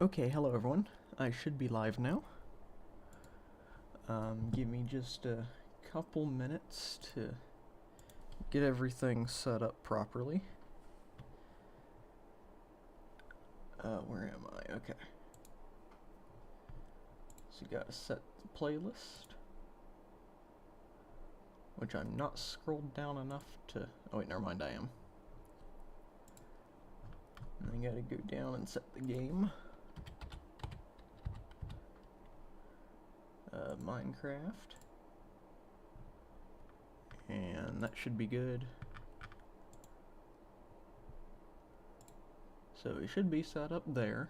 Okay, hello everyone. I should be live now. Give me just a couple minutes to get everything set up properly. Where am I? Okay. So you gotta set the playlist, which I'm not scrolled down enough to... Oh wait, never mind, I am. And I gotta go down and set the game. Minecraft. And that should be good. So it should be set up there.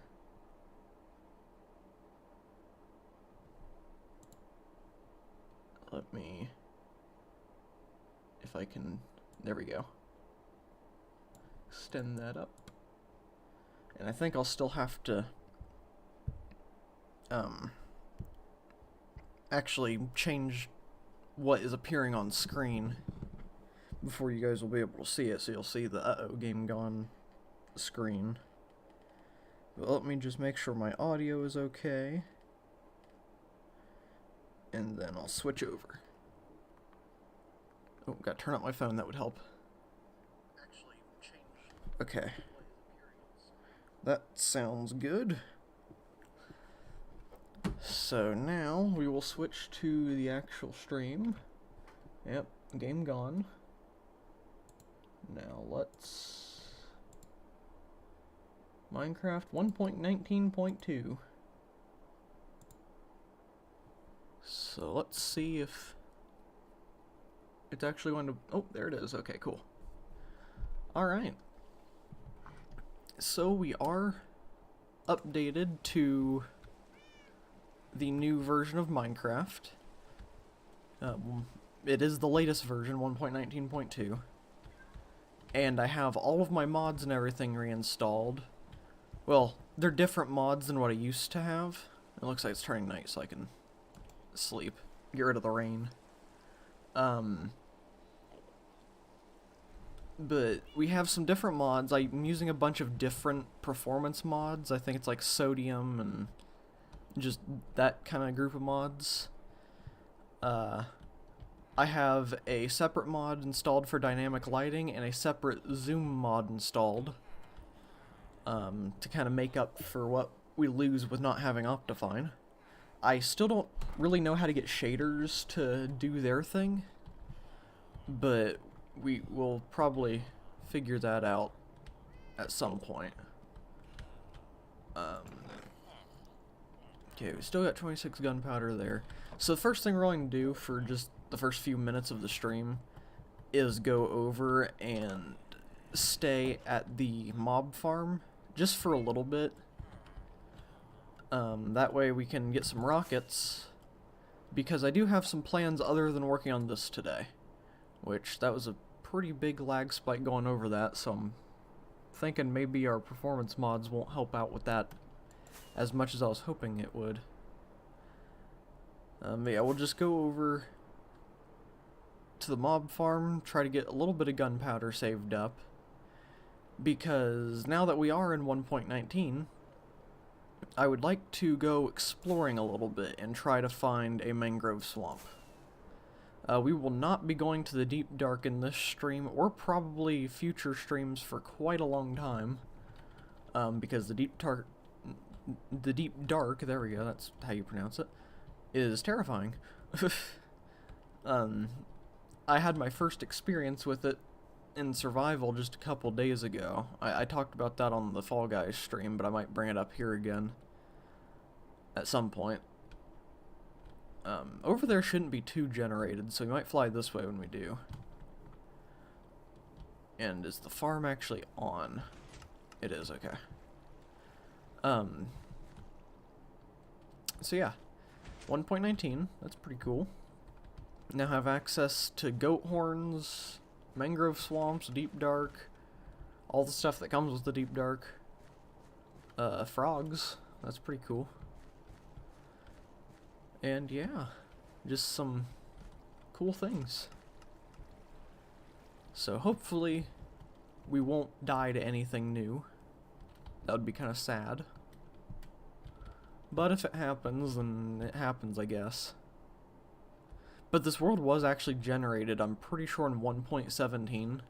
Let me... If I can... There we go. Extend that up. And I think I'll still have to... actually change what is appearing on screen before you guys will be able to see it, so you'll see the uh-oh game gone screen. But let me just make sure my audio is okay, and then I'll switch over. Oh, gotta turn up my phone, that would help. Okay. That sounds good. So now we will switch to the actual stream. Yep, game gone. Now let's... Minecraft 1.19.2. So let's see if it's actually going to... Oh, there it is. Okay, cool. Alright. So we are updated to the new version of Minecraft. It is the latest version, 1.19.2. And I have all of my mods and everything reinstalled. Well, they're different mods than what I used to have. It looks like it's turning night so I can sleep. Get rid of the rain. But we have some different mods. I'm using a bunch of different performance mods. I think it's like sodium and just that kind of group of mods. I have a separate mod installed for dynamic lighting and a separate zoom mod installed to kind of make up for what we lose with not having Optifine. I still don't really know how to get shaders to do their thing, but we will probably figure that out at some point. Okay, we still got 26 gunpowder there. So the first thing we're going to do for just the first few minutes of the stream is go over and stay at the mob farm just for a little bit. That way we can get some rockets, because I do have some plans other than working on this today, which that was a pretty big lag spike going over that, so I'm thinking maybe our performance mods won't help out with that as much as I was hoping it would. Yeah, we'll just go over to the mob farm, try to get a little bit of gunpowder saved up, because now that we are in 1.19, I would like to go exploring a little bit and try to find a mangrove swamp. We will not be going to the Deep Dark in this stream, or probably future streams for quite a long time, because the Deep Dark, there we go, that's how you pronounce it, is terrifying. I had my first experience with it in survival just a couple days ago. I talked about that on the Fall Guys stream, but I might bring it up here again at some point. Over there shouldn't be too generated, so we might fly this way when we do. And is the farm actually on? It is, okay. So yeah, 1.19, that's pretty cool. Now have access to goat horns, mangrove swamps, Deep Dark, all the stuff that comes with the Deep Dark. Frogs, that's pretty cool. And yeah, just some cool things. So hopefully we won't die to anything new. That would be kind of sad. But if it happens, then it happens, I guess. But this world was actually generated, I'm pretty sure, in 1.17.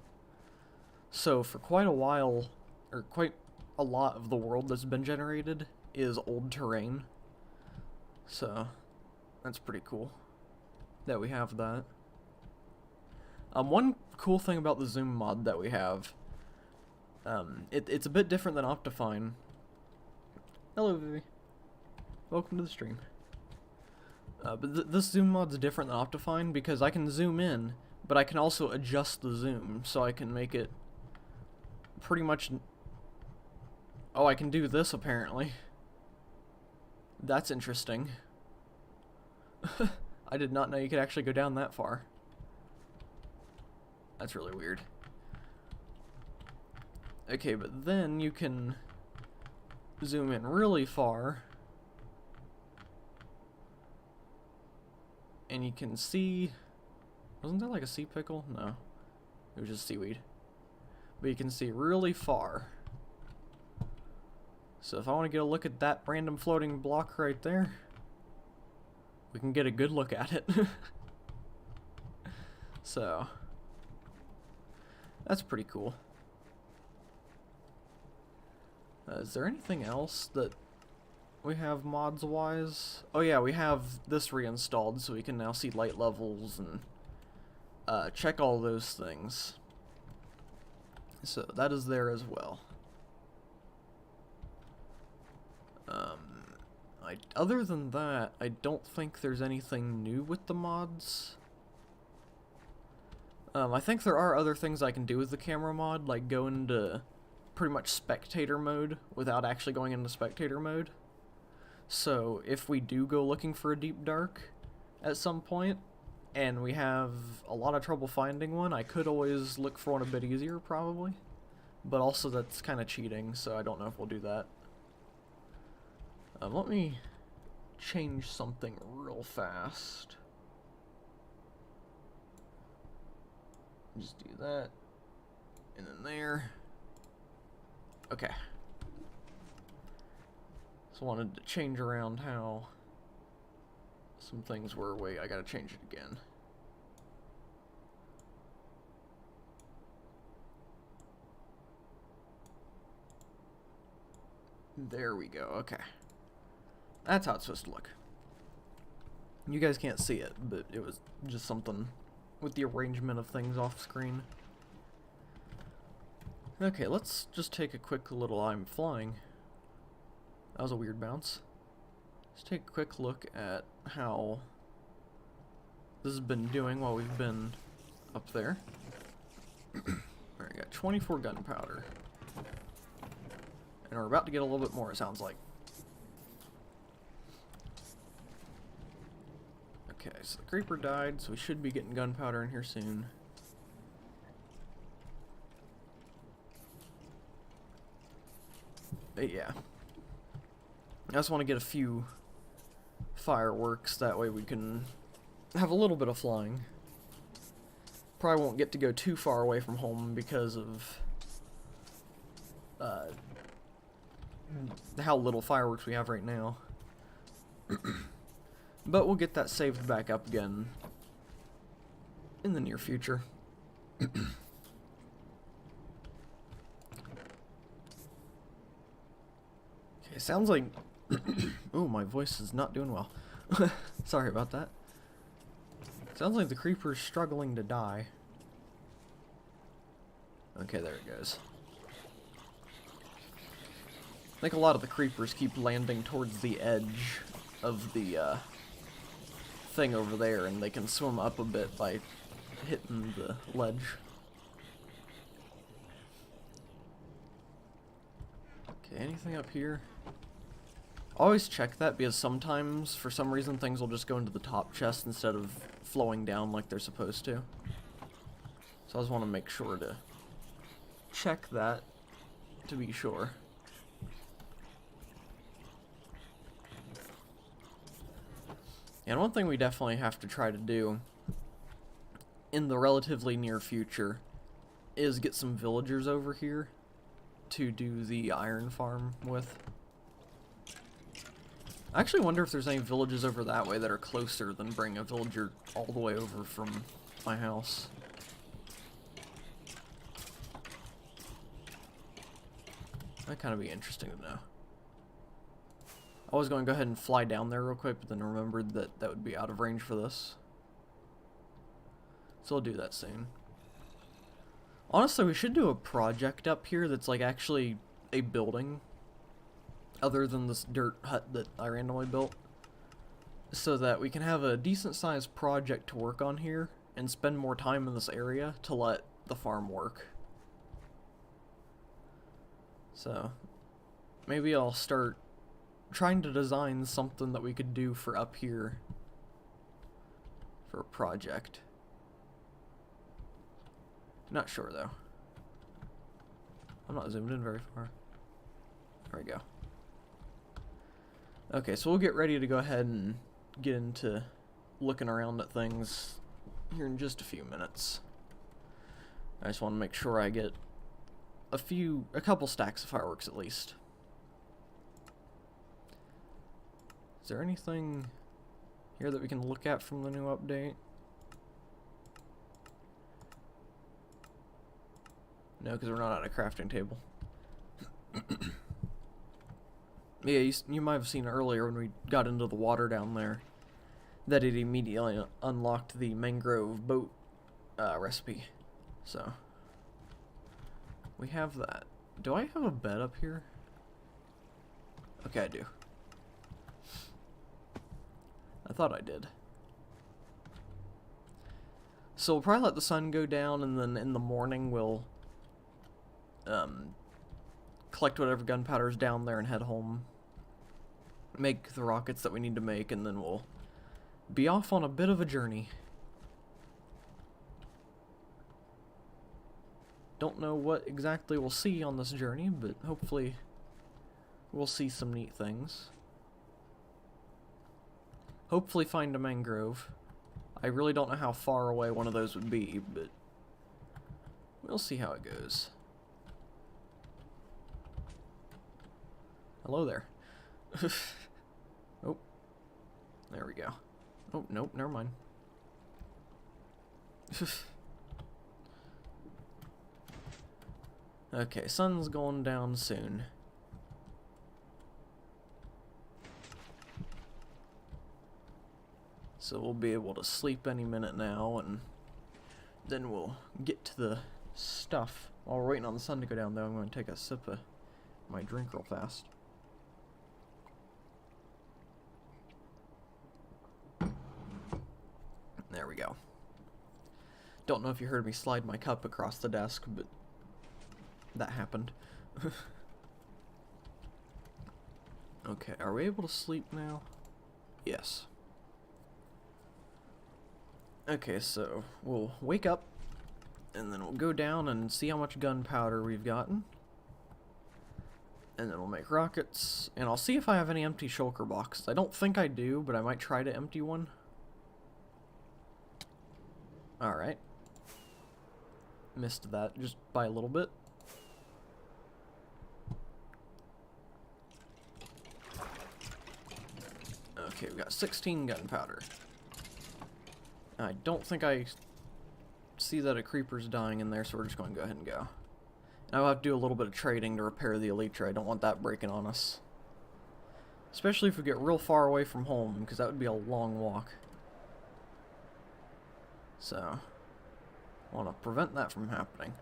So for quite a while, or quite a lot of the world that's been generated is old terrain. So that's pretty cool that we have that. One cool thing about the zoom mod that we have, it's a bit different than Optifine. Hello, Vivi. Welcome to the stream. But this zoom mod's different than Optifine because I can zoom in, but I can also adjust the zoom, so I can make it pretty much... Oh, I can do this, apparently. That's interesting. I did not know you could actually go down that far. That's really weird. Okay, but then you can zoom in really far. And you can see... Wasn't that like a sea pickle? No. It was just seaweed. But you can see really far. So if I want to get a look at that random floating block right there, we can get a good look at it. So that's pretty cool. Is there anything else that we have mods wise? Oh yeah, we have this reinstalled so we can now see light levels and check all those things. So that is there as well. Other than that, I don't think there's anything new with the mods. I think there are other things I can do with the camera mod, like go into pretty much spectator mode without actually going into spectator mode. So if we do go looking for a deep dark at some point, and we have a lot of trouble finding one, I could always look for one a bit easier, probably. But also that's kind of cheating, so I don't know if we'll do that. Let me change something real fast. Just do that. And then there. Okay. So I wanted to change around how some things were. Wait, I gotta change it again. There we go, okay. That's how it's supposed to look. You guys can't see it, but it was just something with the arrangement of things off screen. Okay, let's just take a quick little... I'm flying. That was a weird bounce. Let's take a quick look at how this has been doing while we've been up there. Alright, got 24 gunpowder. And we're about to get a little bit more, it sounds like. Okay, so the creeper died, so we should be getting gunpowder in here soon. But yeah. I just want to get a few fireworks, that way we can have a little bit of flying. Probably won't get to go too far away from home because of how little fireworks we have right now. But we'll get that saved back up again in the near future. Okay, sounds like... Oh, my voice is not doing well. Sorry about that. Sounds like the creeper's struggling to die. Okay, there it goes. I think a lot of the creepers keep landing towards the edge of the thing over there, and they can swim up a bit by hitting the ledge. Okay, anything up here? Always check that, because sometimes, for some reason, things will just go into the top chest instead of flowing down like they're supposed to. So I just want to make sure to check that to be sure. And one thing we definitely have to try to do in the relatively near future is get some villagers over here to do the iron farm with. I actually wonder if there's any villages over that way that are closer than bringing a villager all the way over from my house. That'd kind of be interesting to know. I was going to go ahead and fly down there real quick, but then remembered that that would be out of range for this. So I'll do that soon. Honestly, we should do a project up here that's like actually a building, other than this dirt hut that I randomly built, so that we can have a decent sized project to work on here and spend more time in this area to let the farm work. So maybe I'll start trying to design something that we could do for up here for a project. Not sure though. I'm not zoomed in very far. There we go. Okay, so we'll get ready to go ahead and get into looking around at things here in just a few minutes. I just want to make sure I get a couple stacks of fireworks at least. Is there anything here that we can look at from the new update? No, because we're not at a crafting table. Yeah, you might have seen earlier when we got into the water down there that it immediately unlocked the mangrove boat recipe. So we have that. Do I have a bed up here? Okay, I do. I thought I did. So we'll probably let the sun go down, and then in the morning we'll collect whatever gunpowder's down there and head home. Make the rockets that we need to make, and then we'll be off on a bit of a journey. Don't know what exactly we'll see on this journey, but hopefully we'll see some neat things. Hopefully find a mangrove. I really don't know how far away one of those would be, but we'll see how it goes. Hello there. Oh. There we go. Oh, nope, never mind. Okay, sun's going down soon. So we'll be able to sleep any minute now, and then we'll get to the stuff. While we're waiting on the sun to go down, though, I'm going to take a sip of my drink real fast. There we go. Don't know if you heard me slide my cup across the desk, but that happened. Okay, are we able to sleep now? Yes. Okay, so we'll wake up, and then we'll go down and see how much gunpowder we've gotten. And then we'll make rockets, and I'll see if I have any empty shulker boxes. I don't think I do, but I might try to empty one. Alright. Missed that just by a little bit. Okay, we've got 16 gunpowder. I don't think I see that a creeper's dying in there, so we're just going to go ahead and go. And I'll have to do a little bit of trading to repair the elytra. I don't want that breaking on us. Especially if we get real far away from home, because that would be a long walk. So, I want to prevent that from happening.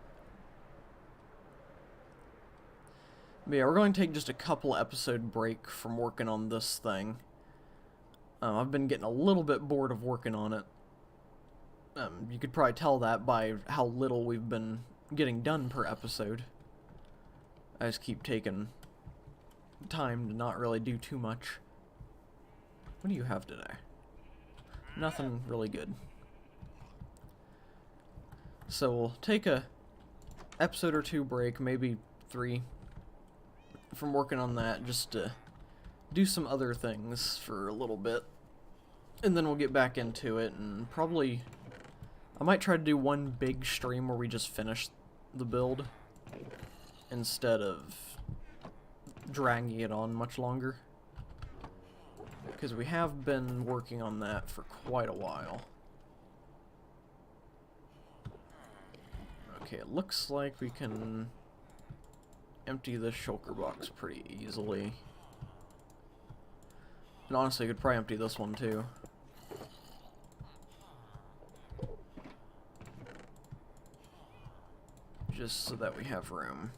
But yeah, we're going to take just a couple episode break from working on this thing. I've been getting a little bit bored of working on it. You could probably tell that by how little we've been getting done per episode. I just keep taking time to not really do too much. What do you have today? Nothing really good. So we'll take a episode or two break, maybe 3, from working on that, just to do some other things for a little bit. And then we'll get back into it, and probably I might try to do one big stream where we just finish the build instead of dragging it on much longer. because we have been working on that for quite a while. Okay, it looks like we can empty this shulker box pretty easily. And honestly, I could probably empty this one too. Just so that we have room.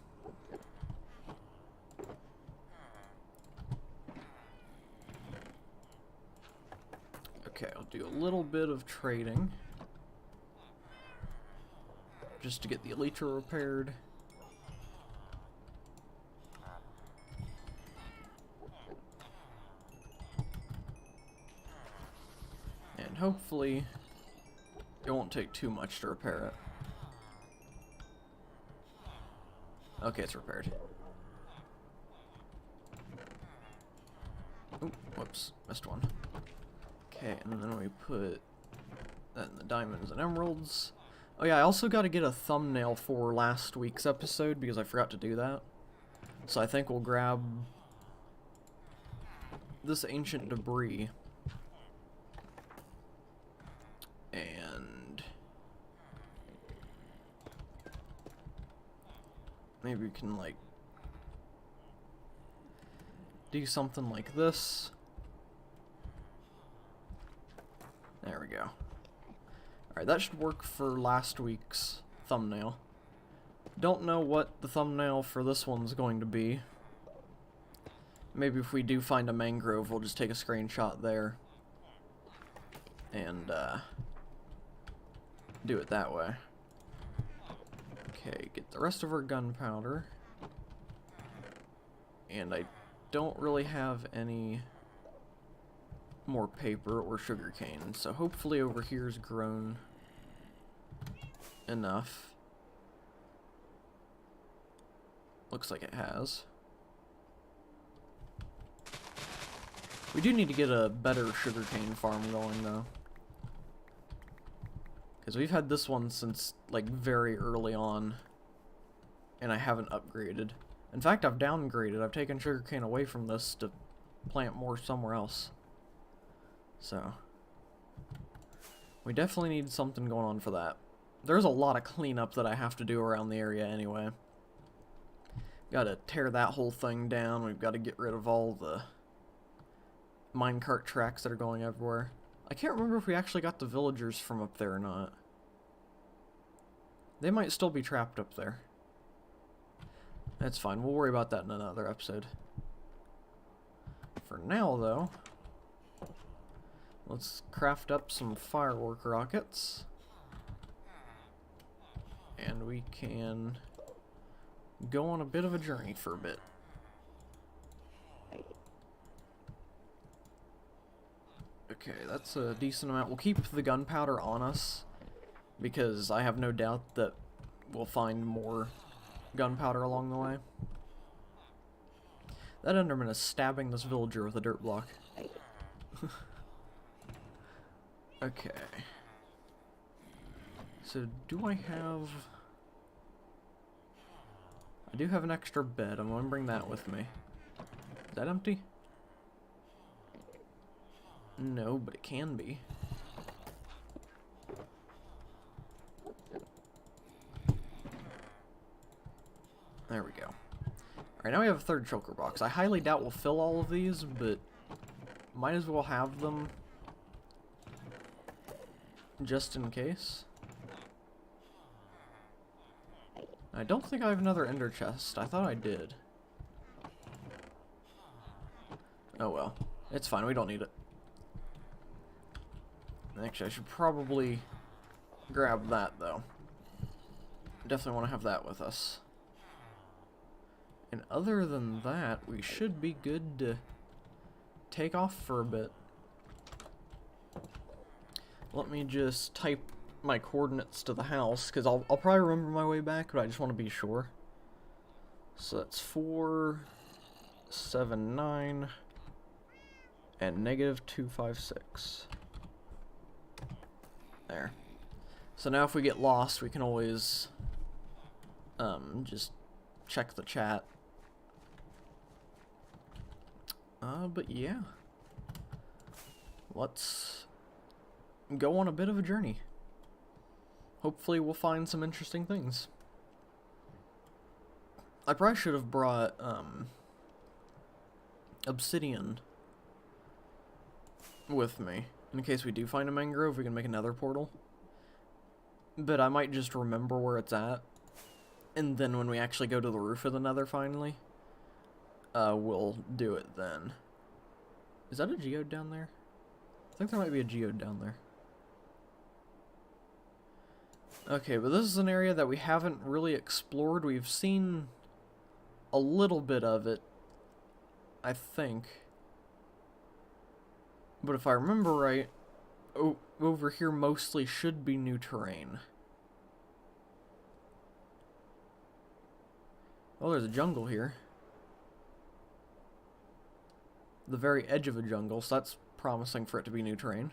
Okay, I'll do a little bit of trading. Just to get the elytra repaired. And hopefully it won't take too much to repair it. Okay, it's repaired. Oh, whoops, missed one. Okay, and then we put that in the diamonds and emeralds. Oh yeah, I also got to get a thumbnail for last week's episode because I forgot to do that. So I think we'll grab this ancient debris and maybe we can like do something like this. There we go. Alright, that should work for last week's thumbnail. Don't know what the thumbnail for this one's going to be. Maybe if we do find a mangrove, we'll just take a screenshot there and do it that way. Okay, get the rest of our gunpowder. And I don't really have any more paper or sugarcane, so hopefully over here's grown enough. Looks like it has. We do need to get a better sugarcane farm going though, because we've had this one since like very early on and I haven't upgraded. In fact, I've downgraded. I've taken sugarcane away from this to plant more somewhere else. So, we definitely need something going on for that. There's a lot of cleanup that I have to do around the area anyway. Gotta tear that whole thing down. We've got to get rid of all the minecart tracks that are going everywhere. I can't remember if we actually got the villagers from up there or not. They might still be trapped up there. That's fine. We'll worry about that in another episode. For now, though, let's craft up some firework rockets. And we can go on a bit of a journey for a bit. Okay, that's a decent amount. We'll keep the gunpowder on us, because I have no doubt that we'll find more gunpowder along the way. That Enderman is stabbing this villager with a dirt block. Okay. So, do I have... I do have an extra bed. I'm going to bring that with me. Is that empty? No, but it can be. There we go. Alright, now we have a third shulker box. I highly doubt we'll fill all of these, but might as well have them just in case. I don't think I have another ender chest. I thought I did. Oh well. It's fine, we don't need it. Actually, I should probably grab that, though. Definitely want to have that with us. And other than that, we should be good to take off for a bit. Let me just type my coordinates to the house, because I'll probably remember my way back, but I just want to be sure. So that's 4, 7, 9, and negative 256. There. So now if we get lost, we can always just check the chat. But yeah. let's go on a bit of a journey. Hopefully we'll find some interesting things. I probably should have brought obsidian with me. In case we do find a mangrove, we can make another portal. But I might just remember where it's at. And then when we actually go to the roof of the nether finally, we'll do it then. Is that a geode down there? I think there might be a geode down there. Okay, but this is an area that we haven't really explored. We've seen a little bit of it, I think. But if I remember right, over here mostly should be new terrain. Oh, there's a jungle here. The very edge of a jungle, so that's promising for it to be new terrain.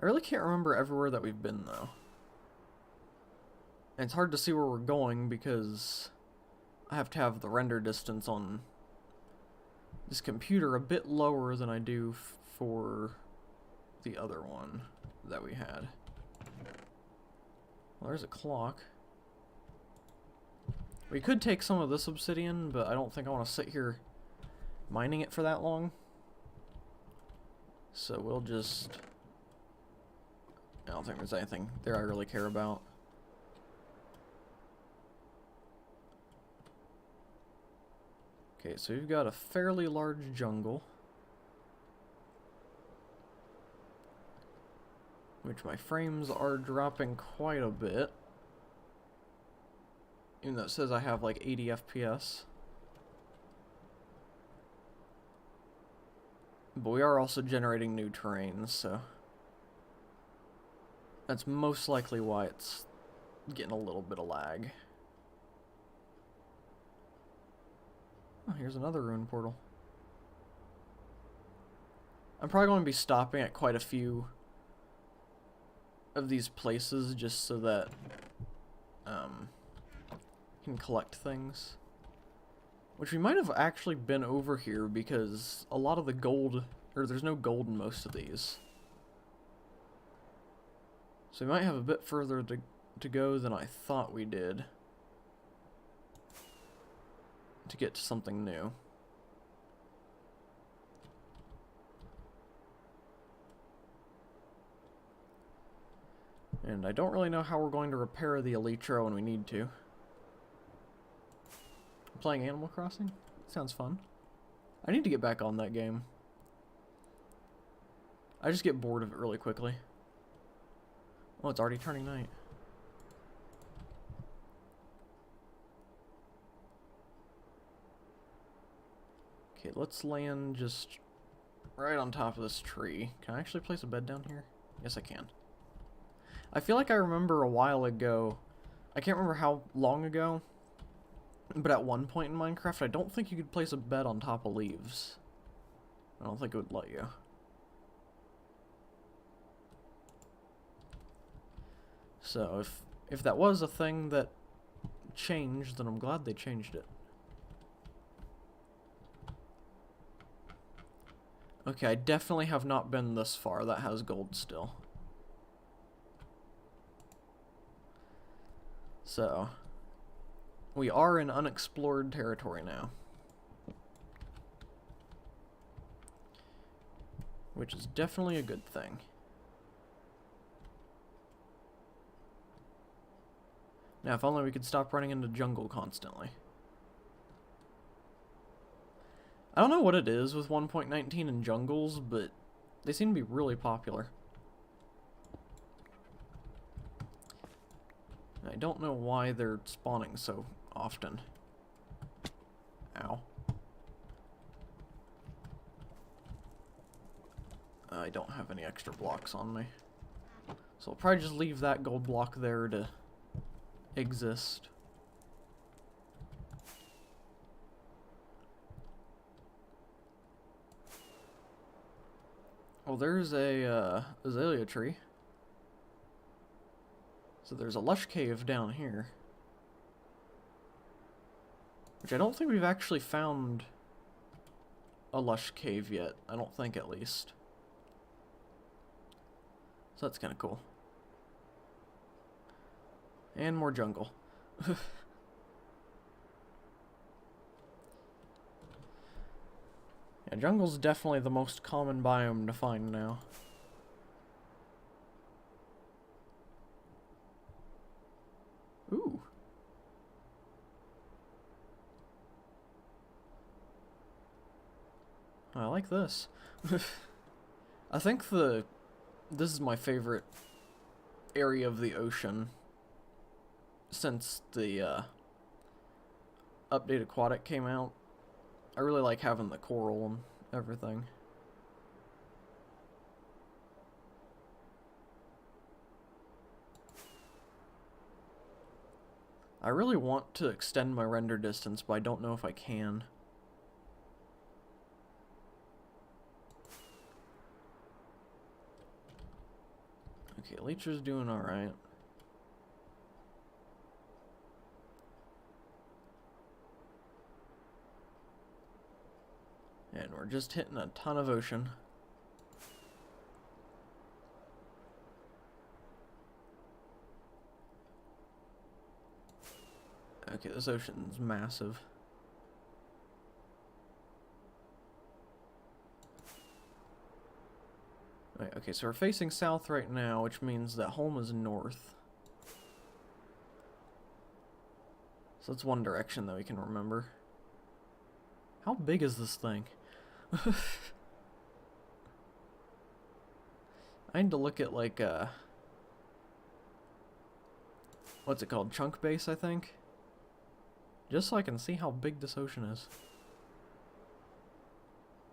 I really can't remember everywhere that we've been, though. And it's hard to see where we're going because I have to have the render distance on this computer a bit lower than I do for the other one that we had. Well, there's a clock. We could take some of this obsidian, but I don't think I want to sit here mining it for that long. So we'll just... I don't think there's anything there I really care about. Okay, so we've got a fairly large jungle, which my frames are dropping quite a bit, even though it says I have like 80 FPS. But we are also generating new terrain, so that's most likely why it's getting a little bit of lag. Oh, here's another rune portal. I'm probably going to be stopping at quite a few of these places just so that you can collect things. Which we might have actually been over here because a lot of the gold, or there's no gold in most of these. So we might have a bit further to go than I thought we did to get to something new. And I don't really know how we're going to repair the elytra when we need to. Playing Animal Crossing? Sounds fun. I need to get back on that game. I just get bored of it really quickly. Oh, it's already turning night. Okay, let's land just right on top of this tree. Can I actually place a bed down here? Yes, I can. I feel like I remember a while ago, I can't remember how long ago, but at one point in Minecraft, I don't think you could place a bed on top of leaves. I don't think it would let you. So, if that was a thing that changed, then I'm glad they changed it. Okay, I definitely have not been this far. That has gold still. So, we are in unexplored territory now. Which is definitely a good thing. Now, if only we could stop running into jungle constantly. I don't know what it is with 1.19 and jungles, but they seem to be really popular. I don't know why they're spawning so often. Ow. I don't have any extra blocks on me. So I'll probably just leave that gold block there to exist. Well, there's a azalea tree. So there's a lush cave down here. Which I don't think we've actually found a lush cave yet. I don't think, at least. So that's kind of cool. And more jungle. Yeah, jungle's definitely the most common biome to find now. Ooh. I like this. I think this is my favorite area of the ocean since the update Aquatic came out. I really like having the coral and everything. I really want to extend my render distance, but I don't know if I can. Okay, Leecher's doing alright. And we're just hitting a ton of ocean. Okay, this ocean's massive. Right, okay, so we're facing south right now, which means that home is north. So that's one direction that we can remember. How big is this thing? I need to look at, like, what's it called? Chunk base, I think? Just so I can see how big this ocean is.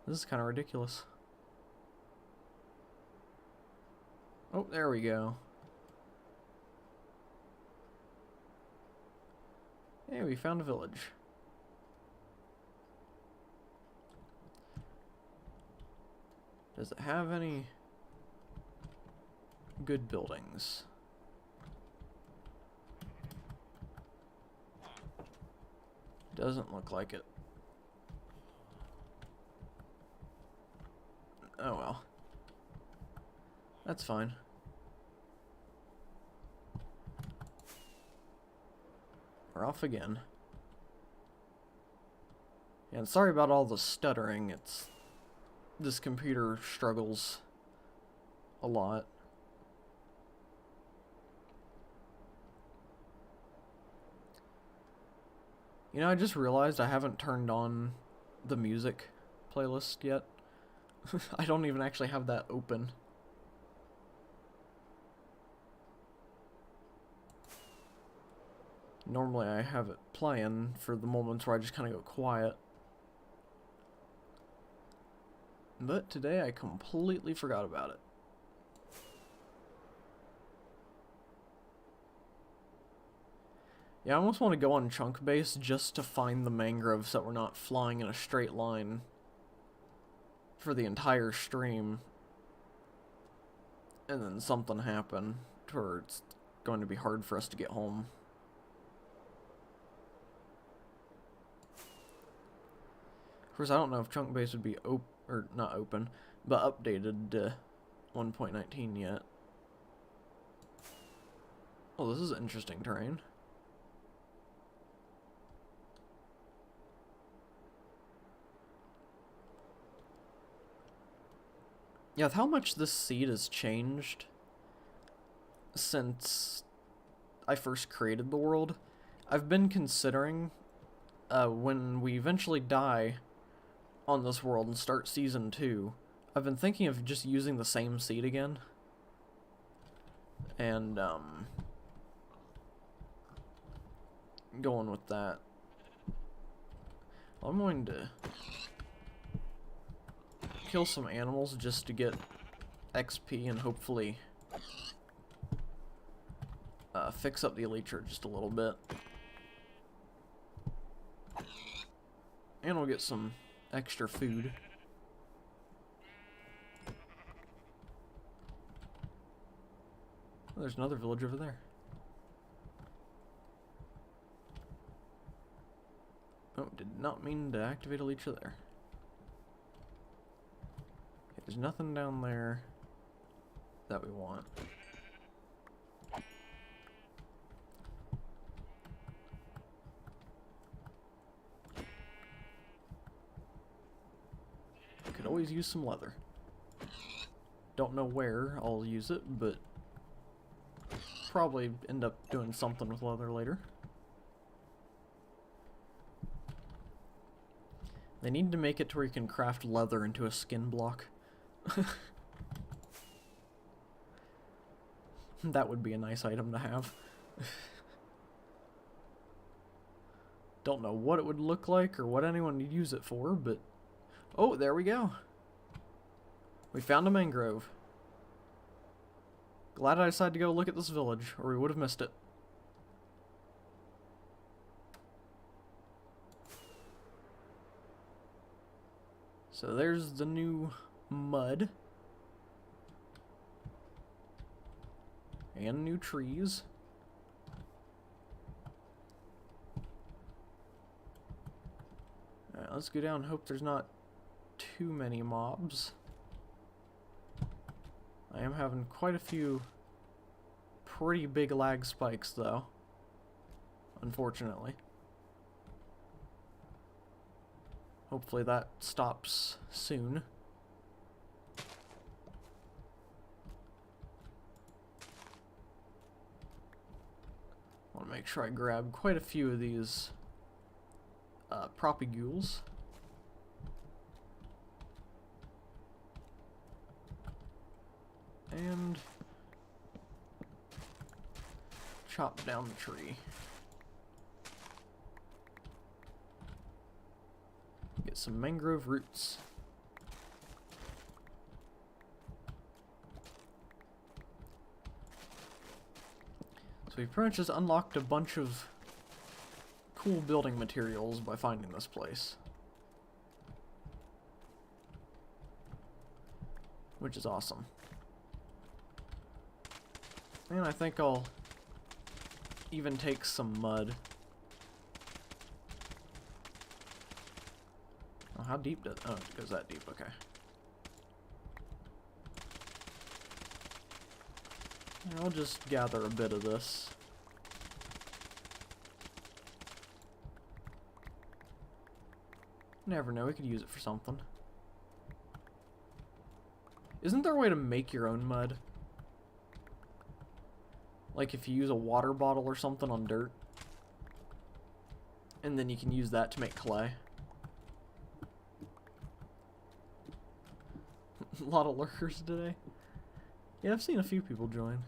This is kind of ridiculous. Oh, there we go. Hey, we found a village. Does it have any good buildings? Doesn't look like it. Oh well. That's fine. We're off again. Yeah, and sorry about all the stuttering. This computer struggles a lot. You know, I just realized I haven't turned on the music playlist yet. I don't even actually have that open. Normally I have it playing for the moments where I just kind of go quiet. But today I completely forgot about it. Yeah, I almost want to go on chunk base just to find the mangroves that we're not flying in a straight line for the entire stream. And then something happen to where it's going to be hard for us to get home. Of course, I don't know if chunk base would be not open, but updated to 1.19 yet. Oh, this is interesting terrain. Yeah, with how much this seed has changed since I first created the world, I've been considering when we eventually die on this world and start Season 2, I've been thinking of just using the same seed again. And, going with that. I'm going to kill some animals just to get XP and hopefully fix up the Elytra just a little bit. And we'll get some extra food. Oh, there's another village over there. Oh, did not mean to activate a leecher there. Okay, there's nothing down there that we want. Could always use some leather. Don't know where I'll use it, but probably end up doing something with leather later. They need to make it to where you can craft leather into a skin block. That would be a nice item to have. Don't know what it would look like or what anyone would use it for, but... Oh, there we go. We found a mangrove. Glad I decided to go look at this village, or we would have missed it. So there's the new mud. And new trees. Alright, let's go down and hope there's not too many mobs. I am having quite a few pretty big lag spikes though, unfortunately. Hopefully that stops soon. I want to make sure I grab quite a few of these propagules. And chop down the tree. Get some mangrove roots. So we pretty much just unlocked a bunch of cool building materials by finding this place. Which is awesome. And I think I'll even take some mud. Oh, how deep does... Oh, it goes that deep, okay. And I'll just gather a bit of this. Never know, we could use it for something. Isn't there a way to make your own mud? Like if you use a water bottle or something on dirt, and then you can use that to make clay. A lot of lurkers today. Yeah, I've seen a few people join.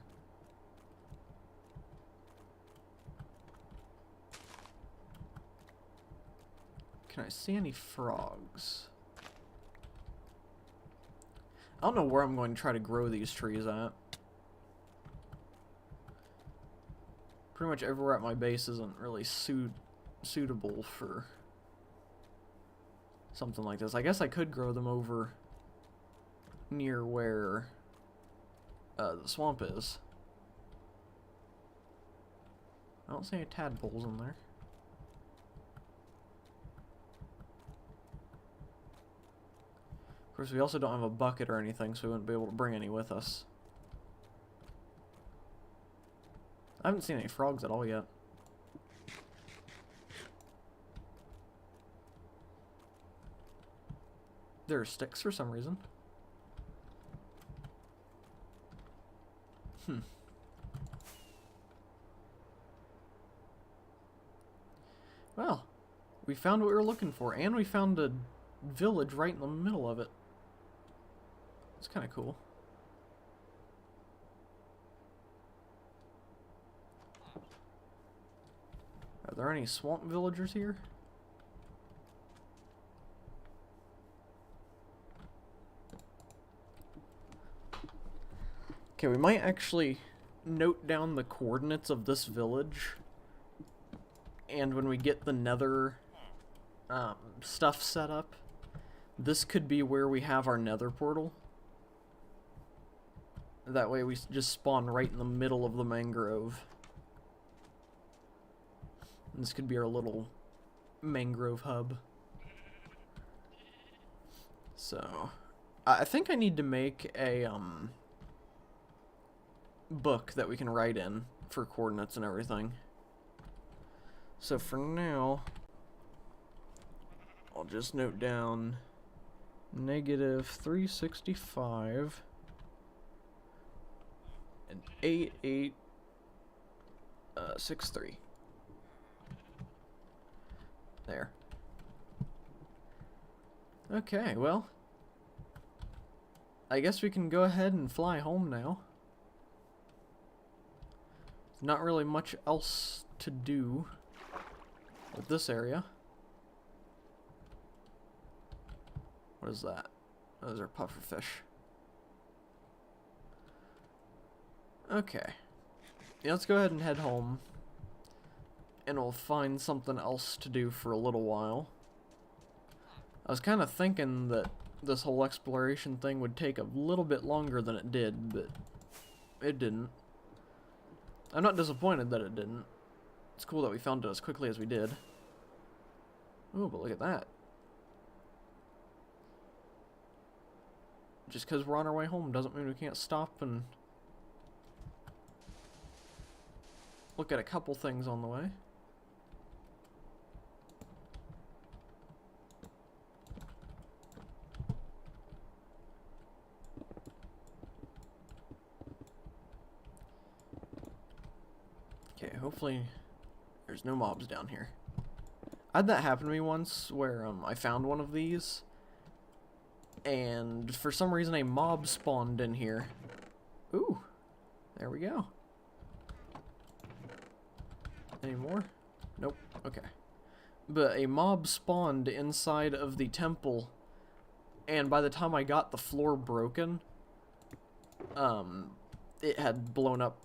Can I see any frogs? I don't know where I'm going to try to grow these trees at. Pretty much everywhere at my base isn't really suitable for something like this. I guess I could grow them over near where the swamp is. I don't see any tadpoles in there. Of course, we also don't have a bucket or anything, so we wouldn't be able to bring any with us. I haven't seen any frogs at all yet. There are sticks for some reason. Well, we found what we were looking for, and we found a village right in the middle of it. It's kind of cool. Are there any swamp villagers here? Okay, we might actually note down the coordinates of this village, and when we get the nether stuff set up, this could be where we have our nether portal. That way we just spawn right in the middle of the mangrove. And this could be our little mangrove hub. So, I think I need to make a book that we can write in for coordinates and everything. So for now, I'll just note down -365 and 8863. There. Okay, well, I guess we can go ahead and fly home now. There's not really much else to do with this area. What is that? Those are pufferfish. Okay. Yeah, let's go ahead and head home. And we'll find something else to do for a little while. I was kind of thinking that this whole exploration thing would take a little bit longer than it did, but it didn't. I'm not disappointed that it didn't. It's cool that we found it as quickly as we did. Oh, but look at that. Just because we're on our way home doesn't mean we can't stop and look at a couple things on the way. Okay, hopefully there's no mobs down here. I had that happen to me once where I found one of these and for some reason a mob spawned in here. Ooh, there we go. Any more? Nope. Okay. But a mob spawned inside of the temple, and by the time I got the floor broken, it had blown up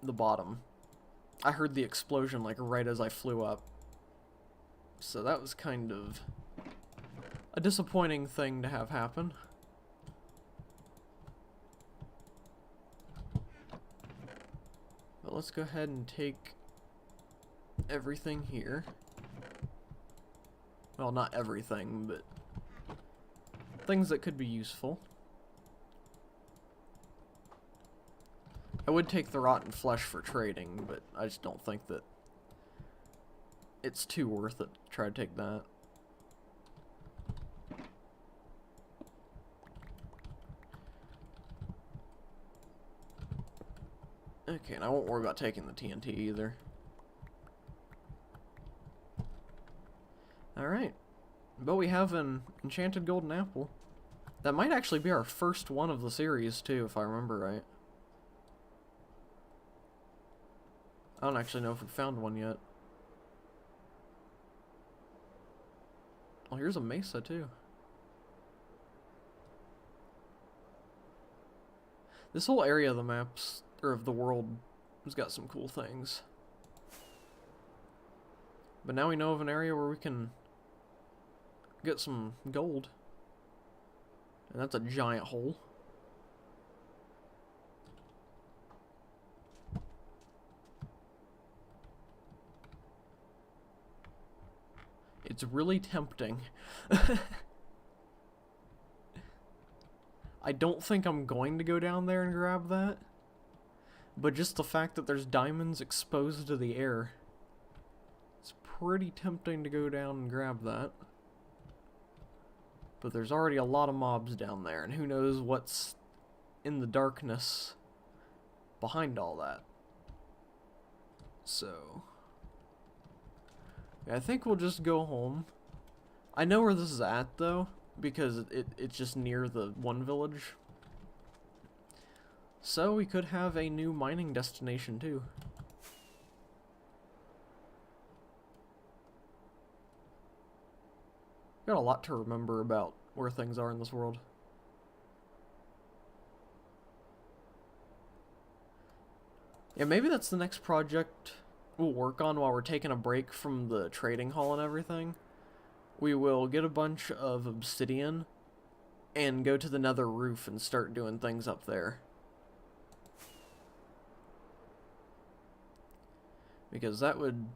the bottom. I heard the explosion like right as I flew up. So that was kind of a disappointing thing to have happen. But let's go ahead and take everything here. Well, not everything, but things that could be useful. I would take the rotten flesh for trading, but I just don't think that it's too worth it to try to take that. Okay, and I won't worry about taking the TNT either. Alright. But we have an enchanted golden apple. That might actually be our first one of the series, too, if I remember right. I don't actually know if we found one yet. Oh, here's a mesa, too. This whole area of the maps, or of the world, has got some cool things. But now we know of an area where we can get some gold. And that's a giant hole. It's really tempting. I don't think I'm going to go down there and grab that. But just the fact that there's diamonds exposed to the air, it's pretty tempting to go down and grab that. But there's already a lot of mobs down there, and who knows what's in the darkness behind all that. So I think we'll just go home. I know where this is at, though, because it's just near the one village. So we could have a new mining destination, too. Got a lot to remember about where things are in this world. Yeah, maybe that's the next project we'll work on while we're taking a break from the trading hall and everything. We will get a bunch of obsidian and go to the nether roof and start doing things up there. Because that would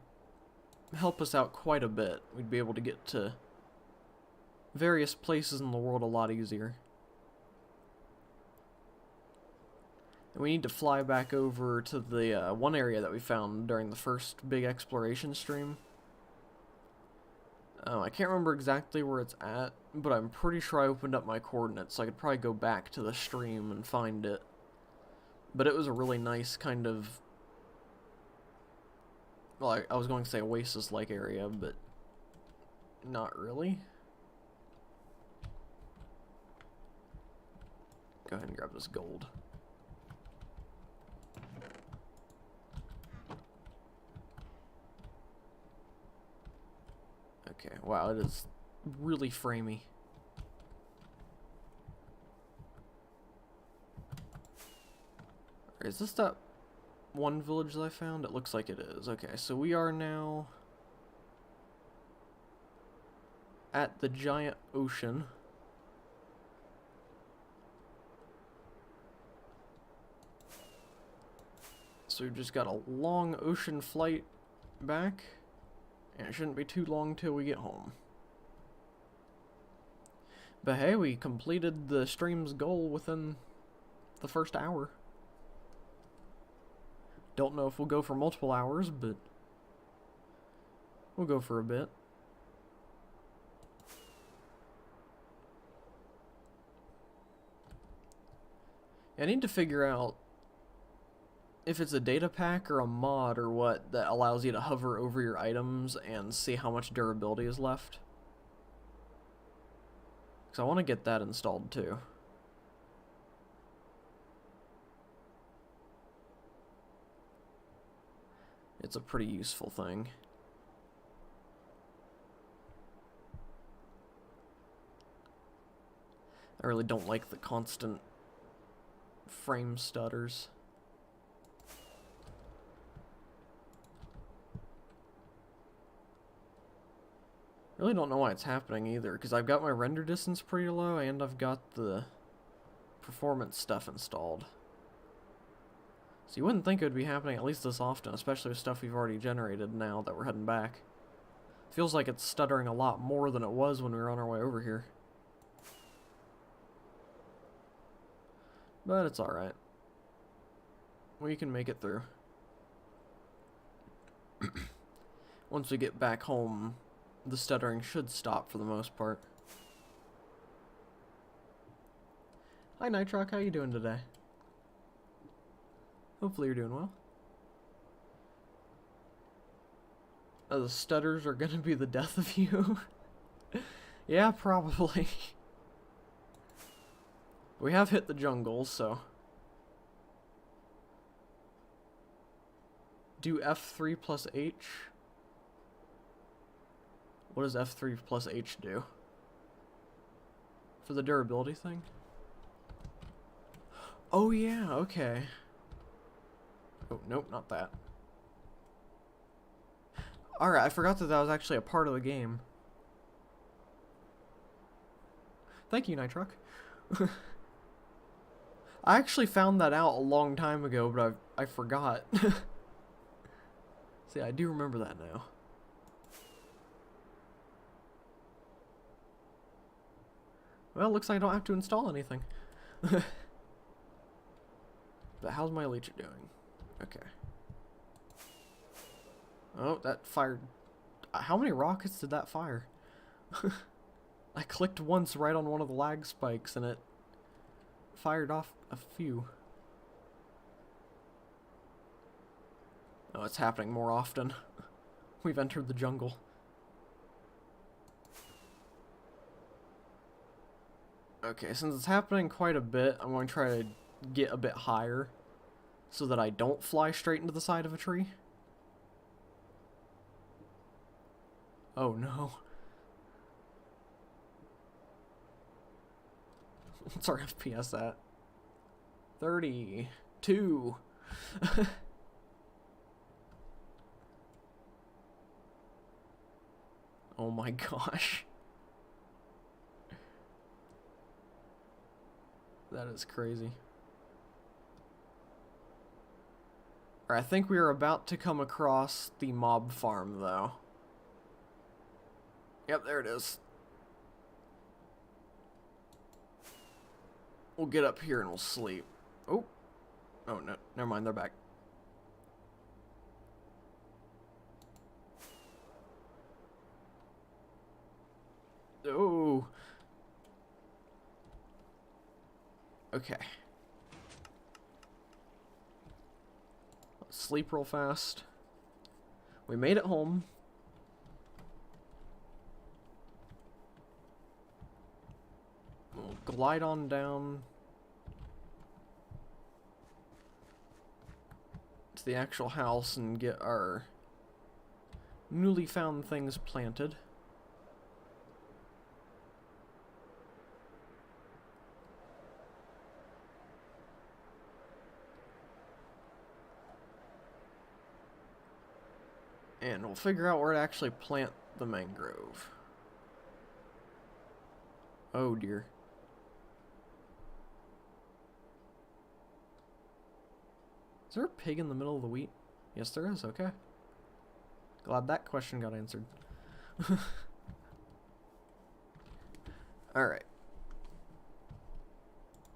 help us out quite a bit. We'd be able to get to various places in the world a lot easier. And we need to fly back over to the one area that we found during the first big exploration stream. I can't remember exactly where it's at, but I'm pretty sure I opened up my coordinates, so I could probably go back to the stream and find it. But it was a really nice kind of... Well, I was going to say oasis-like area, but not really. Go ahead and grab this gold. Okay, wow, it is really framey. Is this that one village that I found? It looks like it is. Okay, so we are now at the giant ocean. So we've just got a long ocean flight back. And it shouldn't be too long till we get home. But hey, we completed the stream's goal within the first hour. Don't know if we'll go for multiple hours, but we'll go for a bit. I need to figure out if it's a data pack or a mod or what that allows you to hover over your items and see how much durability is left. Because I want to get that installed too. It's a pretty useful thing. I really don't like the constant frame stutters. Really don't know why it's happening either, because I've got my render distance pretty low and I've got the performance stuff installed. So you wouldn't think it would be happening at least this often, especially with stuff we've already generated now that we're heading back. Feels like it's stuttering a lot more than it was when we were on our way over here. But it's alright. We can make it through. Once we get back home, the stuttering should stop for the most part. Hi Nitrock, how you doing today? Hopefully you're doing well. The stutters are gonna be the death of you. Yeah, probably. We have hit the jungle, so... Do F3 plus H? What does F3 plus H do? For the durability thing? Oh yeah, okay. Oh, nope, not that. Alright, I forgot that that was actually a part of the game. Thank you, Nitrock. I actually found that out a long time ago, but I forgot. See, I do remember that now. Well, looks like I don't have to install anything. But how's my leech doing? Okay. Oh, that fired... How many rockets did that fire? I clicked once right on one of the lag spikes and it fired off a few. Oh, it's happening more often. We've entered the jungle. Okay, since it's happening quite a bit, I'm going to try to get a bit higher so that I don't fly straight into the side of a tree. Oh no. What's our FPS at? 32. Oh my gosh. That is crazy. Alright, I think we are about to come across the mob farm, though. Yep, there it is. We'll get up here and we'll sleep. Oh. Oh, no. Never mind. They're back. Oh. Okay. Let's sleep real fast. We made it home. We'll glide on down to the actual house and get our newly found things planted. And we'll figure out where to actually plant the mangrove. Oh dear. Is there a pig in the middle of the wheat? Yes, there is. Okay. Glad that question got answered. Alright.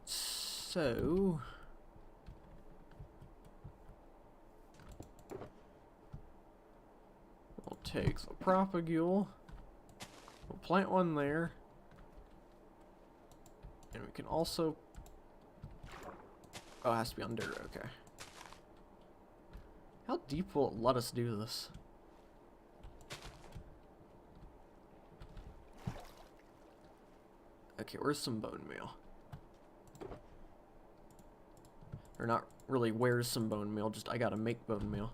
So... we'll take the propagule. We'll plant one there. And we can also... oh, it has to be on dirt. Okay. How deep will it let us do this? Okay, where's some bone meal? Or not really where's some bone meal, just I gotta make bone meal.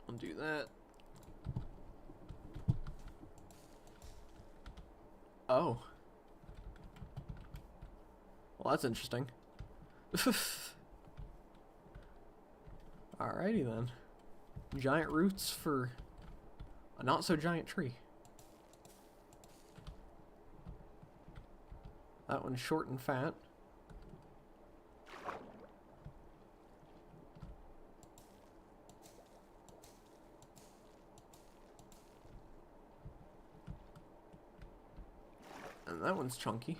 I'll do that. Oh. Well, that's interesting. Alrighty then. Giant roots for a not so giant tree. That one's short and fat. And that one's chunky.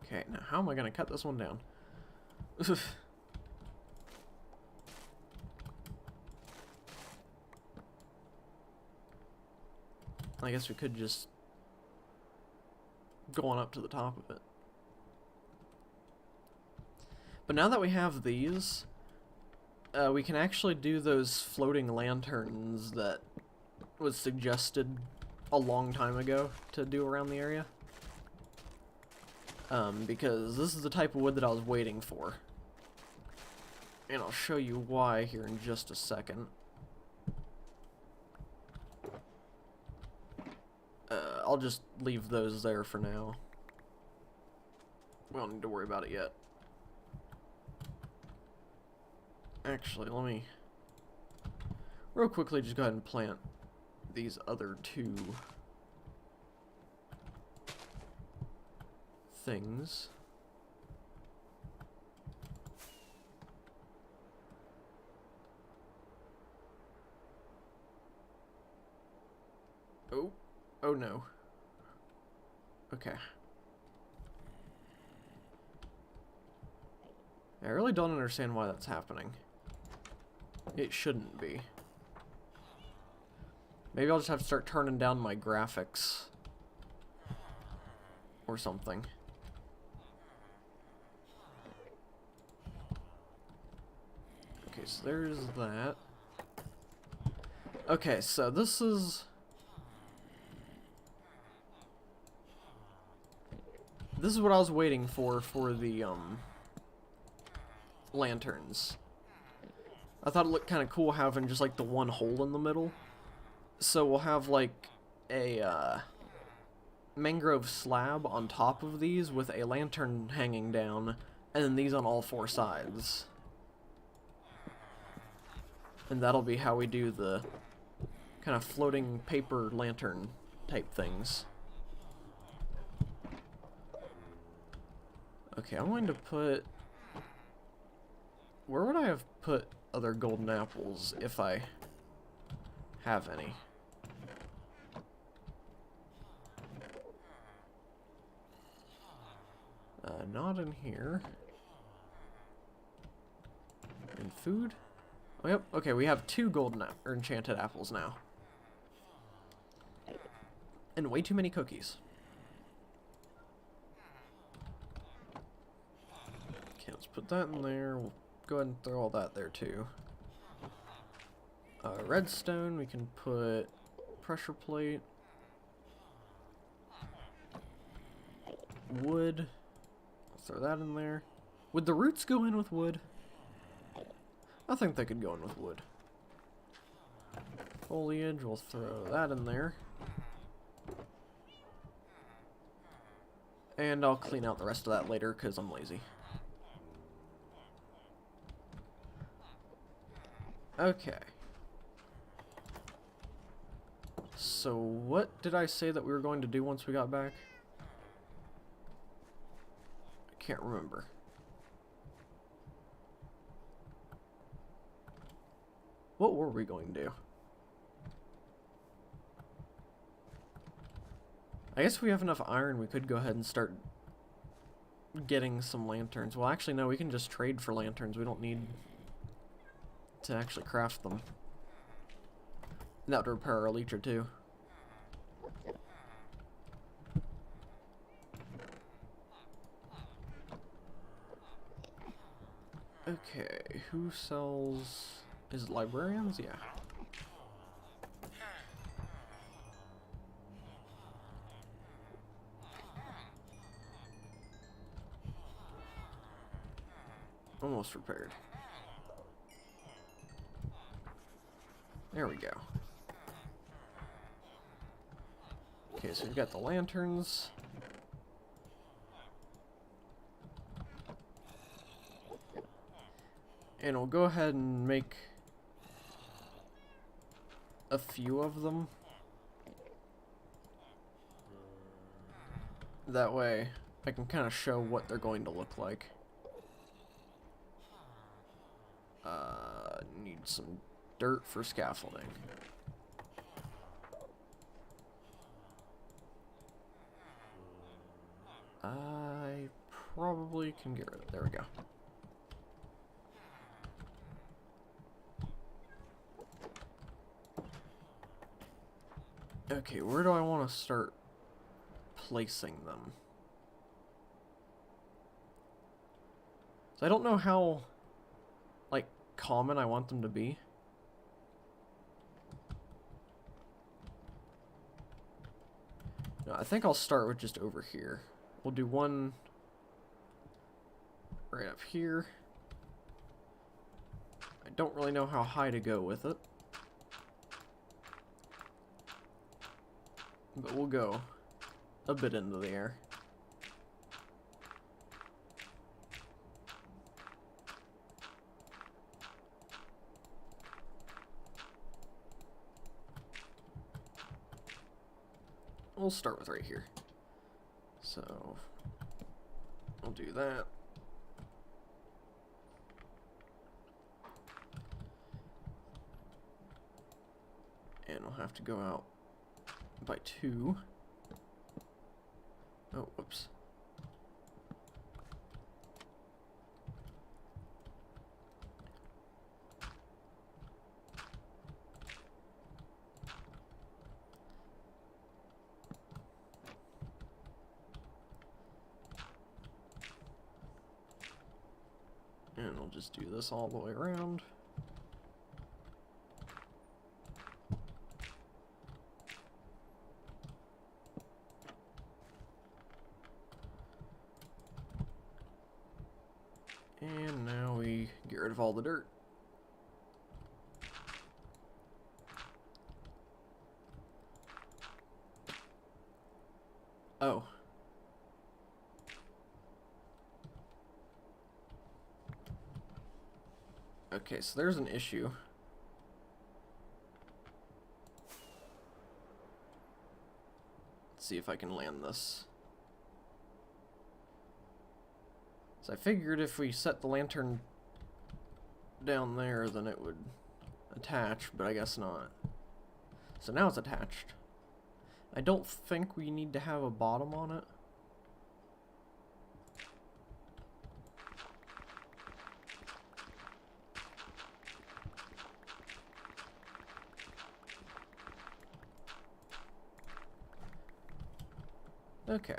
Okay, now how am I going to cut this one down? I guess we could just go on up to the top of it. But now that we have these, we can actually do those floating lanterns that was suggested a long time ago to do around the area. Because this is the type of wood that I was waiting for. And I'll show you why here in just a second. I'll just leave those there for now. We don't need to worry about it yet. Actually, let me real quickly just go ahead and plant these other two things. Oh no. Okay. I really don't understand why that's happening. It shouldn't be. Maybe I'll just have to start turning down my graphics or something. Okay, so there's that. Okay, so this is what I was waiting for the lanterns. I thought it looked kind of cool having just like the one hole in the middle. So we'll have like a mangrove slab on top of these with a lantern hanging down, and then these on all four sides. And that'll be how we do the kind of floating paper lantern type things. Okay, I'm going to put... Where would I have put other golden apples if I have any? Not in here. In food? Oh, yep. Okay, we have 2 golden or enchanted apples now. And way too many cookies. Okay, let's put that in there. We'll go ahead and throw all that there too. Redstone, we can put pressure plate. Wood. Throw that in there. Would the roots go in with wood? I think they could go in with wood. Foliage, we'll throw that in there. And I'll clean out the rest of that later because I'm lazy. Okay. So what did I say that we were going to do once we got back? I can't remember. What were we going to do? I guess if we have enough iron, we could go ahead and start getting some lanterns. Well, actually, no, we can just trade for lanterns. We don't need to actually craft them. And that would repair our leecher, too. Okay, who sells... Is it librarians? Yeah. Almost repaired. There we go. Okay, so we've got the lanterns. And we'll go ahead and make a few of them. That way, I can kind of show what they're going to look like. Need some dirt for scaffolding. I probably can get rid of it. There we go. Okay, where do I want to start placing them? So I don't know how, like, common I want them to be. No, I think I'll start with just over here. We'll do one right up here. I don't really know how high to go with it, but we'll go a bit into the air. We'll start with right here. So, we'll do that. And we'll have to go out by 2. Oh, whoops. And we'll just do this all the way around. And now we get rid of all the dirt. Oh. Okay, so there's an issue. Let's see if I can land this. So I figured if we set the lantern down there, then it would attach, but I guess not. So now it's attached. I don't think we need to have a bottom on it. Okay.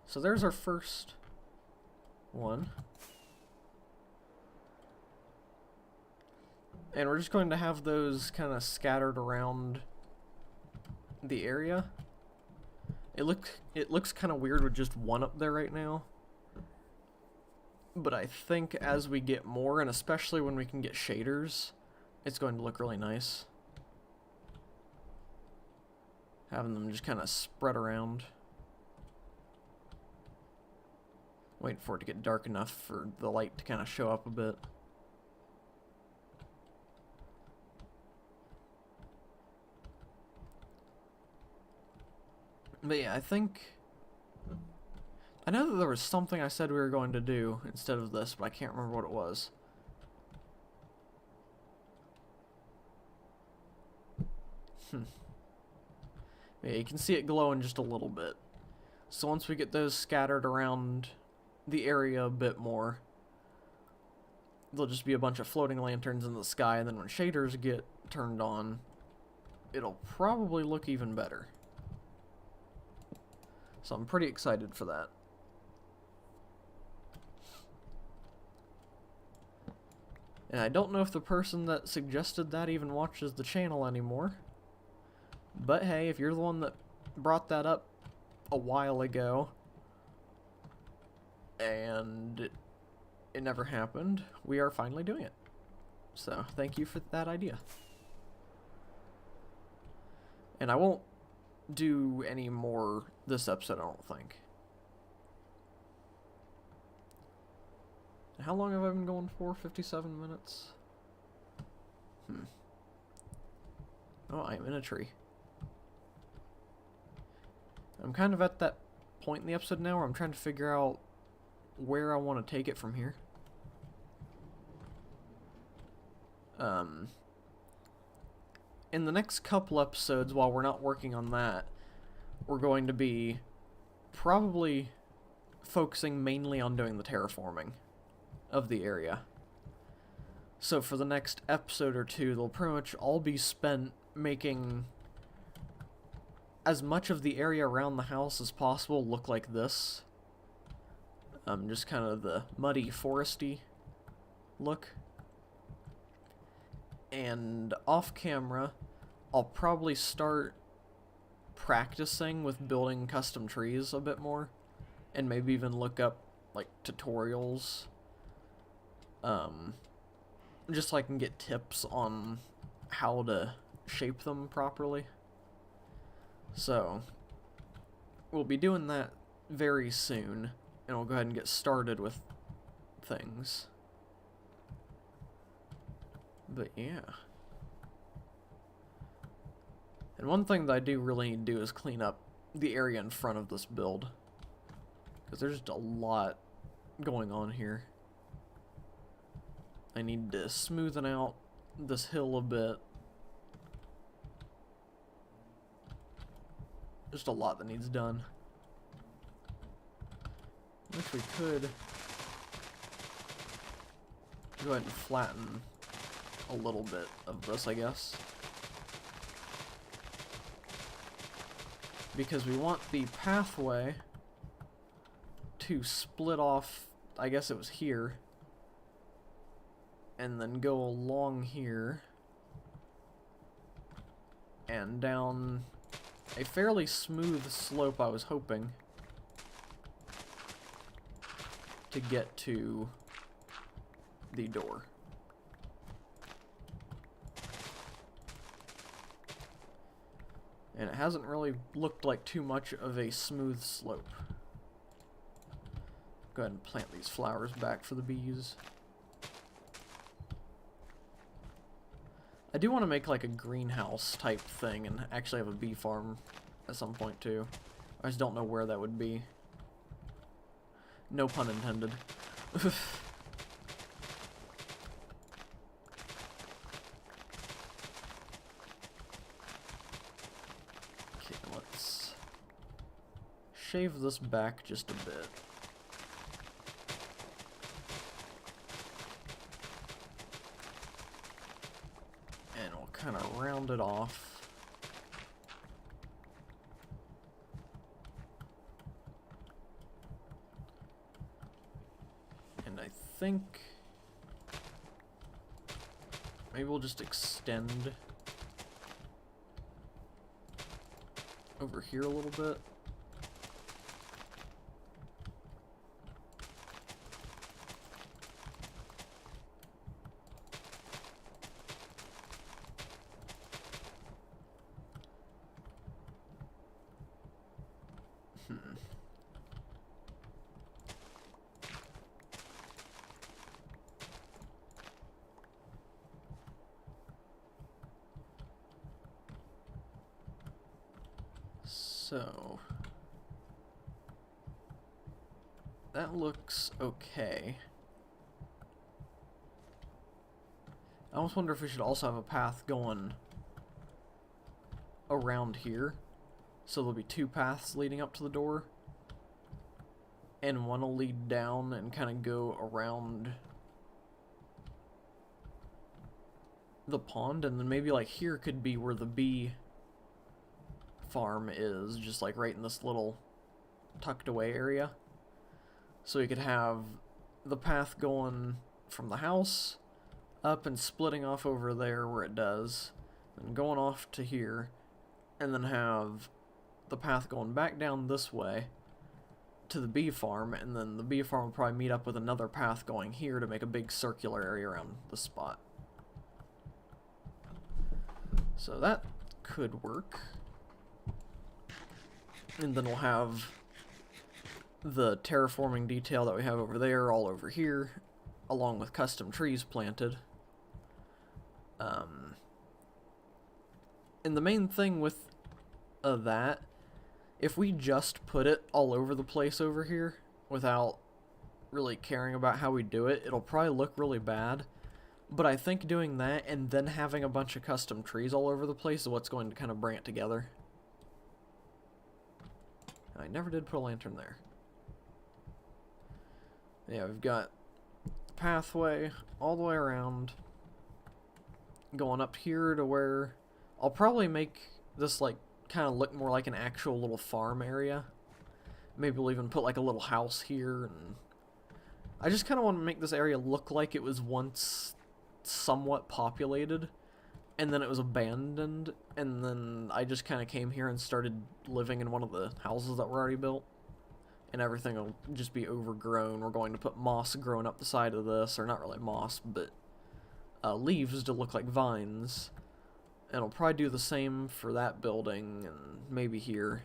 So there's our first one. And we're just going to have those kind of scattered around the area. It looks kind of weird with just one up there right now. But I think as we get more, and especially when we can get shaders, it's going to look really nice. Having them just kind of spread around. Waiting for it to get dark enough for the light to kind of show up a bit. But yeah, I know that there was something I said we were going to do instead of this, but I can't remember what it was. Yeah, you can see it glowing just a little bit. So once we get those scattered around the area a bit more, there'll just be a bunch of floating lanterns in the sky, and then when shaders get turned on, it'll probably look even better. So I'm pretty excited for that. And I don't know if the person that suggested that even watches the channel anymore. But hey, if you're the one that brought that up a while ago, and it never happened, we are finally doing it. So thank you for that idea. And I won't do any more this episode, I don't think. How long have I been going for? 57 minutes? Oh, I'm in a tree. I'm kind of at that point in the episode now where I'm trying to figure out where I want to take it from here. In the next couple episodes, while we're not working on that, we're going to be probably focusing mainly on doing the terraforming of the area. So for the next episode or two, they'll pretty much all be spent making as much of the area around the house as possible look like this. Just kind of the muddy, foresty look. And off camera, I'll probably start practicing with building custom trees a bit more, and maybe even look up like tutorials, just so I can get tips on how to shape them properly. So we'll be doing that very soon, and we'll go ahead and get started with things. But yeah. And one thing that I do really need to do is clean up the area in front of this build, because there's just a lot going on here. I need to smoothen out this hill a bit. Just a lot that needs done. Which we could go ahead and flatten a little bit of this, I guess. Because we want the pathway to split off, I guess it was here, and then go along here and down a fairly smooth slope, I was hoping, to get to the door. And it hasn't really looked like too much of a smooth slope. Go ahead and plant these flowers back for the bees. I do want to make like a greenhouse type thing and actually have a bee farm at some point too. I just don't know where that would be. No pun intended. Okay, let's shave this back just a bit. And we'll kind of round it off. And I think maybe we'll just extend over here a little bit. So that looks okay. I almost wonder if we should also have a path going around here. So there'll be two paths leading up to the door. And one will lead down and kind of go around the pond. And then maybe like here could be where the bee farm is, just like right in this little tucked away area. So you could have the path going from the house up and splitting off over there where it does, and going off to here, and then have the path going back down this way to the bee farm, and then the bee farm will probably meet up with another path going here to make a big circular area around the spot. So that could work. And then we'll have the terraforming detail that we have over there all over here, along with custom trees planted. And the main thing with that, if we just put it all over the place over here without really caring about how we do it, it'll probably look really bad. But I think doing that and then having a bunch of custom trees all over the place is what's going to kind of bring it together. I never did put a lantern there. Yeah, we've got the pathway all the way around, going up here to where I'll probably make this like kind of look more like an actual little farm area. Maybe we'll even put like a little house here, and I just kind of want to make this area look like it was once somewhat populated, and then it was abandoned, and then I just kind of came here and started living in one of the houses that were already built, and everything will just be overgrown. We're going to put moss growing up the side of this, or not really moss, but leaves to look like vines, and I'll probably do the same for that building, and maybe here.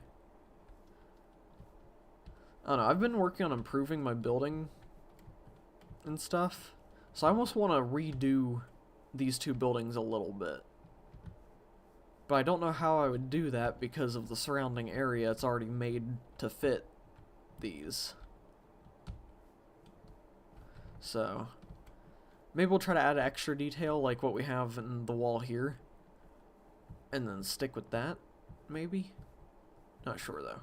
I don't know, I've been working on improving my building and stuff, so I almost want to redo these two buildings a little bit. But I don't know how I would do that because of the surrounding area. It's already made to fit these. So maybe we'll try to add extra detail like what we have in the wall here, and then stick with that, maybe? Not sure though.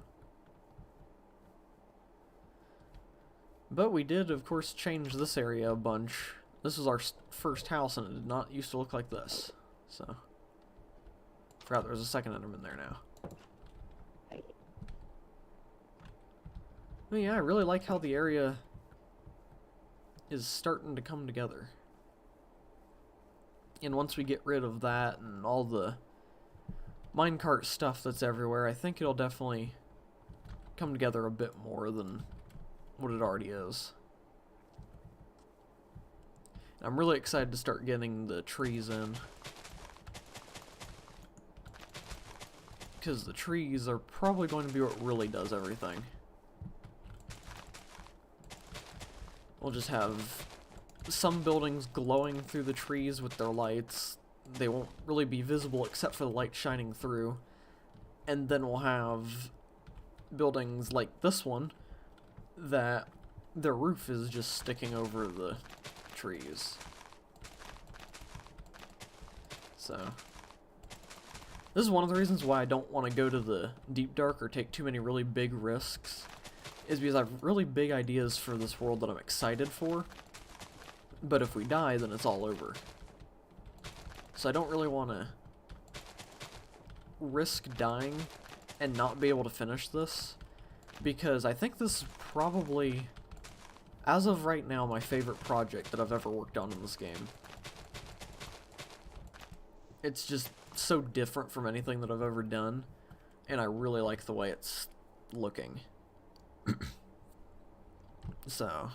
But we did, of course, change this area a bunch. This was our first house, and it did not used to look like this. So, forgot there was a second Enderman there now. But yeah, I really like how the area is starting to come together. And once we get rid of that and all the minecart stuff that's everywhere, I think it'll definitely come together a bit more than what it already is. I'm really excited to start getting the trees in, because the trees are probably going to be what really does everything. We'll just have some buildings glowing through the trees with their lights. They won't really be visible except for the light shining through. And then we'll have buildings like this one that their roof is just sticking over the trees. So, this is one of the reasons why I don't want to go to the Deep Dark or take too many really big risks, is because I have really big ideas for this world that I'm excited for, but if we die, then it's all over. So I don't really want to risk dying and not be able to finish this, because I think this is probably, as of right now, my favorite project that I've ever worked on in this game. It's just so different from anything that I've ever done, and I really like the way it's looking. So,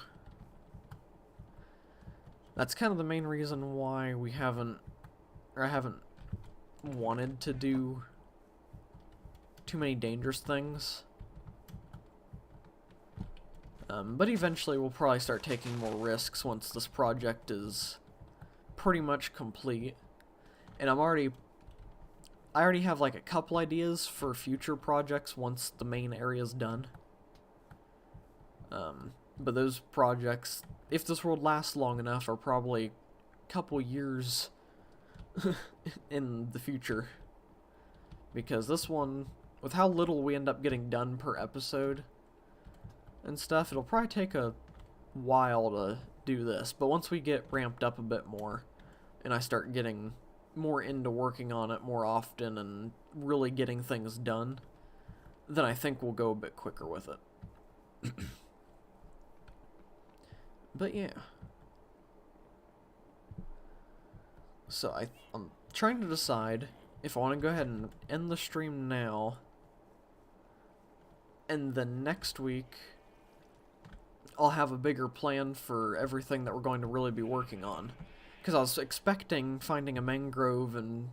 that's kind of the main reason why I haven't wanted to do too many dangerous things. But eventually we'll probably start taking more risks once this project is pretty much complete. And I already have like a couple ideas for future projects once the main area is done. But those projects, if this world lasts long enough, are probably a couple years in the future. Because this one, with how little we end up getting done per episode and stuff, it'll probably take a while to do this. But once we get ramped up a bit more, and I start getting more into working on it more often and really getting things done, then I think we'll go a bit quicker with it. But yeah. So I'm trying to decide if I want to go ahead and end the stream now, and then next week I'll have a bigger plan for everything that we're going to really be working on. Because I was expecting finding a mangrove and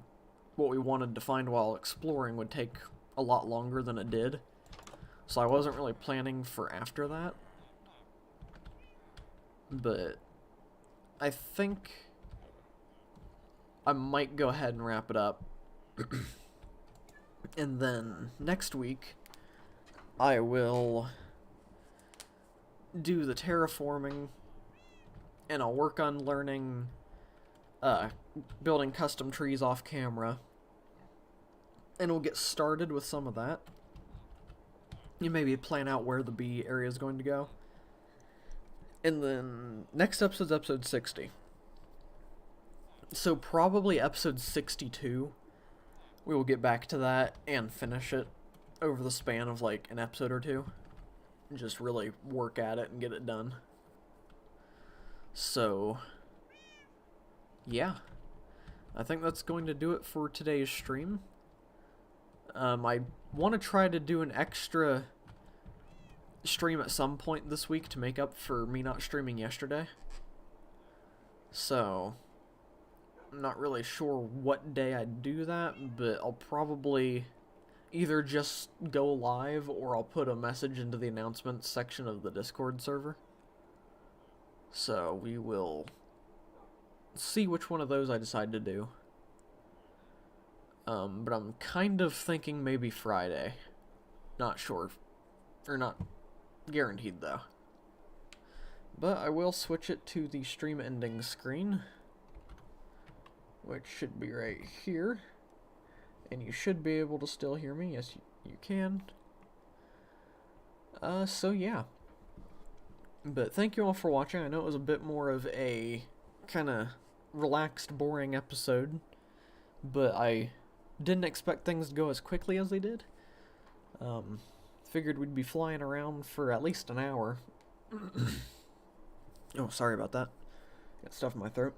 what we wanted to find while exploring would take a lot longer than it did. So I wasn't really planning for after that. But I think I might go ahead and wrap it up. And then next week I will do the terraforming, and I'll work on learning building custom trees off camera, and we'll get started with some of that. You maybe plan out where the bee area is going to go. And then next episode's episode 60. So probably episode 62, we will get back to that and finish it over the span of like an episode or two. Just really work at it and get it done. So, yeah. I think that's going to do it for today's stream. I want to try to do an extra stream at some point this week to make up for me not streaming yesterday. So, I'm not really sure what day I'd do that, but I'll probably either just go live or I'll put a message into the announcements section of the Discord server. So, we will see which one of those I decide to do. But I'm kind of thinking maybe Friday. Not sure. Or not guaranteed, though. But I will switch it to the stream ending screen, which should be right here. And you should be able to still hear me. Yes, you can. So yeah. But thank you all for watching. I know it was a bit more of a kind of relaxed, boring episode, but I didn't expect things to go as quickly as they did. Figured we'd be flying around for at least an hour. Oh, sorry about that. Got stuff in my throat.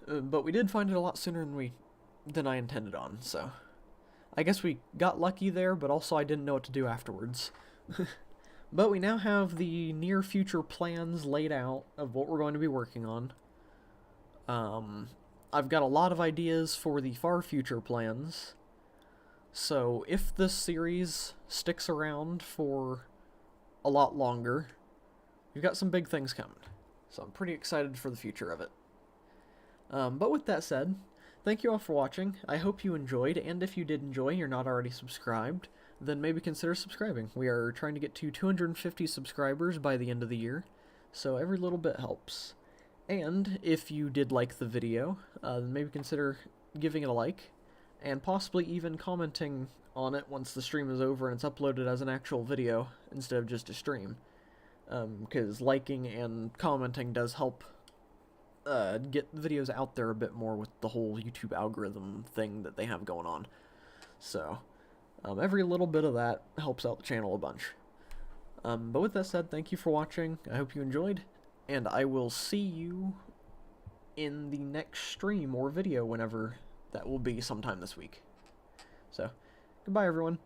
But we did find it a lot sooner than I intended on, so I guess we got lucky there, but also I didn't know what to do afterwards. But we now have the near future plans laid out of what we're going to be working on. I've got a lot of ideas for the far future plans. So if this series sticks around for a lot longer, we've got some big things coming. So I'm pretty excited for the future of it. But with that said, thank you all for watching. I hope you enjoyed, and if you did enjoy and you're not already subscribed, then maybe consider subscribing. We are trying to get to 250 subscribers by the end of the year, So every little bit helps. And if you did like the video, maybe consider giving it a like, and possibly even commenting on it once the stream is over and it's uploaded as an actual video instead of just a stream. Because liking and commenting does help get videos out there a bit more with the whole YouTube algorithm thing that they have going on. So, every little bit of that helps out the channel a bunch. But with that said, thank you for watching. I hope you enjoyed, and I will see you in the next stream or video whenever that will be sometime this week. So, goodbye everyone.